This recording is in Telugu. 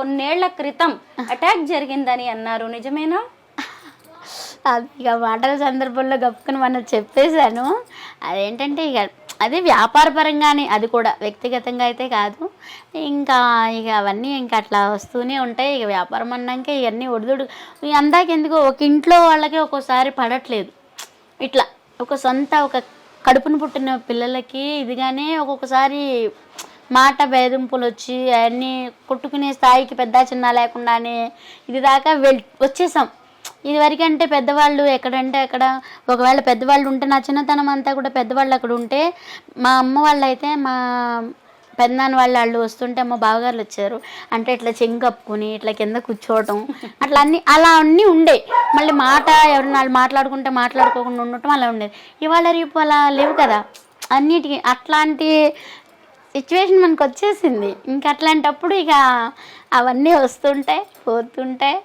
కొన్నేళ్ల క్రితం అటాక్ జరిగిందని అన్నారు, నిజమేనా? అది ఇక మాటల సందర్భంలో గప్పుకుని మనం చెప్పేశాను. అదేంటంటే ఇక అది వ్యాపారపరంగానే, అది కూడా వ్యక్తిగతంగా అయితే కాదు. ఇంకా ఇక అవన్నీ ఇంకా అట్లా వస్తూనే ఉంటాయి. ఇక వ్యాపారం అన్నాక ఇవన్నీ ఒడిదుడు అందాకెందుకో ఒక ఇంట్లో వాళ్ళకి ఒక్కోసారి పడట్లేదు. ఇట్లా ఒక కడుపును పుట్టిన పిల్లలకి ఇదిగానే ఒక్కొక్కసారి మాట భేదింపులు వచ్చి అవన్నీ కొట్టుకునే స్థాయికి పెద్ద చిన్న లేకుండానే ఇది దాకా వచ్చేసాం. ఇదివరకు అంటే పెద్దవాళ్ళు ఎక్కడంటే అక్కడ, ఒకవేళ పెద్దవాళ్ళు ఉంటే నా చిన్నతనం అంతా కూడా పెద్దవాళ్ళు అక్కడ ఉంటే, మా అమ్మ వాళ్ళు అయితే మా పెద్దనాన్న వాళ్ళు వస్తుంటే అమ్మ బావగారులు వచ్చారు అంటే ఇట్లా చెంగు కప్పుకొని ఇట్లా కింద కూర్చోవటం అలా అన్నీ ఉండే. మళ్ళీ మాట ఎవరైనా మాట్లాడుకుంటే మాట్లాడుకోకుండా ఉండటం అలా ఉండేది. ఇవాళ రేపు అలా లేవు కదా అన్నిటికీ. అట్లాంటి సిచ్యువేషన్ మనకు వచ్చేసింది. ఇంక అట్లాంటప్పుడు ఇక అవన్నీ వస్తుంటాయి, పోతుంటాయి.